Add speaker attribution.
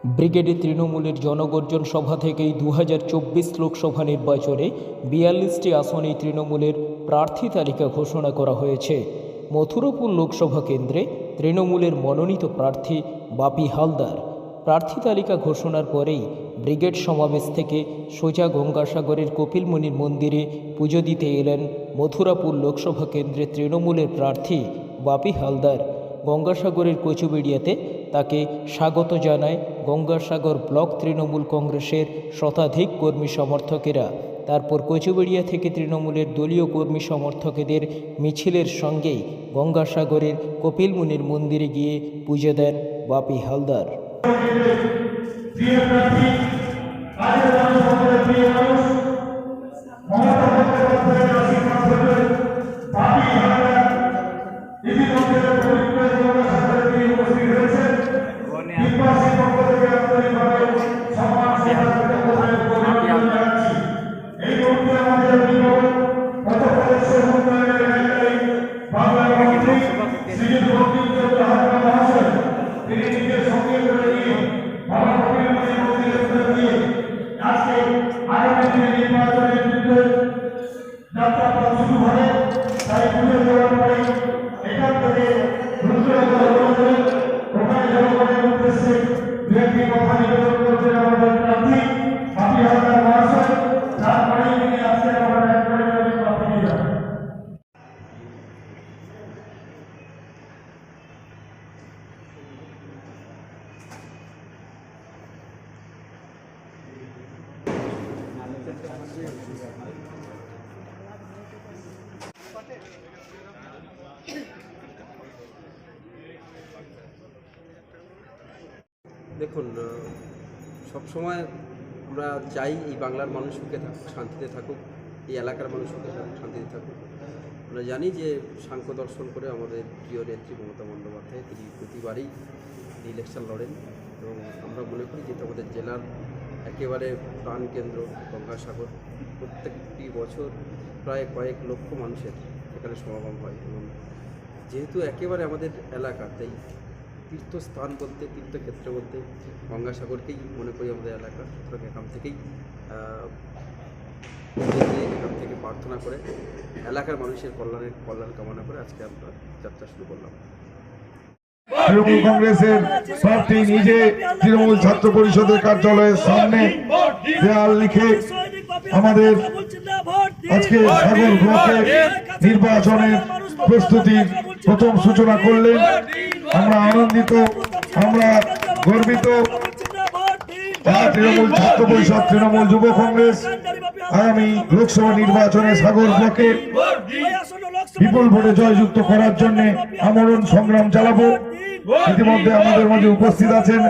Speaker 1: ব্রিগেডে তৃণমূলের জনগর্জন সভা থেকেই 2024 লোকসভা নির্বাচনে 42টি আসনে তৃণমূলের প্রার্থী তালিকা ঘোষণা করা হয়েছে। মথুরাপুর লোকসভা কেন্দ্রে তৃণমূলের মনোনীত প্রার্থী বাপি হালদার। প্রার্থী তালিকা ঘোষণার পরেই ব্রিগেড সমাবেশ থেকে সোজা গঙ্গাসাগরের কপিলমুনির মন্দিরে পুজো দিতে এলেন মথুরাপুর লোকসভা কেন্দ্রে তৃণমূলের প্রার্থী বাপি হালদার। গঙ্গাসাগরের কচুবেড়িয়াতে তাকে স্বাগত জানায় গঙ্গাসাগর ব্লক তৃণমূল কংগ্রেসের শতাধিক কর্মী সমর্থকেরা। তারপর কচুবেড়িয়া থেকে তৃণমূলের দলীয় কর্মী সমর্থকদের মিছিলের সঙ্গেই গঙ্গাসাগরের কপিলমুনির মন্দিরে গিয়ে পুজো দেন বাপি হালদার।
Speaker 2: দেখুন, সবসময় আমরা চাই এই বাংলার মানুষ সুখে থাকুক, শান্তিতে থাকুক, এই এলাকার মানুষ সুখে থাকুক, শান্তিতে থাকুক। আমরা জানি যে সাংখ্য দর্শন করে আমাদের প্রিয় নেত্রী মমতা বন্দ্যোপাধ্যায় তিনি প্রতিবারই ইলেকশন লড়েন এবং আমরা মনে করি যে আমাদের জেলার একেবারে প্রাণকেন্দ্র গঙ্গাসাগর। প্রত্যেকটি বছর প্রায় কয়েক লক্ষ মানুষের এখানে সমাগম হয় এবং যেহেতু একেবারে আমাদের এলাকা, তাই তীর্থস্থান বলতে, তীর্থক্ষেত্র বলতে গঙ্গাসাগরকেই মনে করি আমাদের এলাকা। সুতরাং এখান থেকে প্রার্থনা করে এলাকার মানুষের কল্যাণ কামনা করে আজকে আমরা যাত্রা শুরু করলাম।
Speaker 3: তৃণমূল কংগ্রেসের প্রার্থী নিজে তৃণমূল ছাত্র পরিষদের কার্যালয়ের সামনে দেয়াল লিখে আমাদের আজকে সাগর ব্লকে নির্বাচনের প্রস্তুতির প্রথম সূচনা করলেন। আমরা আনন্দিত, আমরা গর্বিত। তৃণমূল ছাত্র পরিষদ, তৃণমূল যুব কংগ্রেস আগামী লোকসভা নির্বাচনে সাগর ব্লকে বিপুল ভোটে জয়যুক্ত করার জন্য আমরণ সংগ্রাম চালাবো। ইতিমধ্যে আমাদের মাঝে উপস্থিত আছেন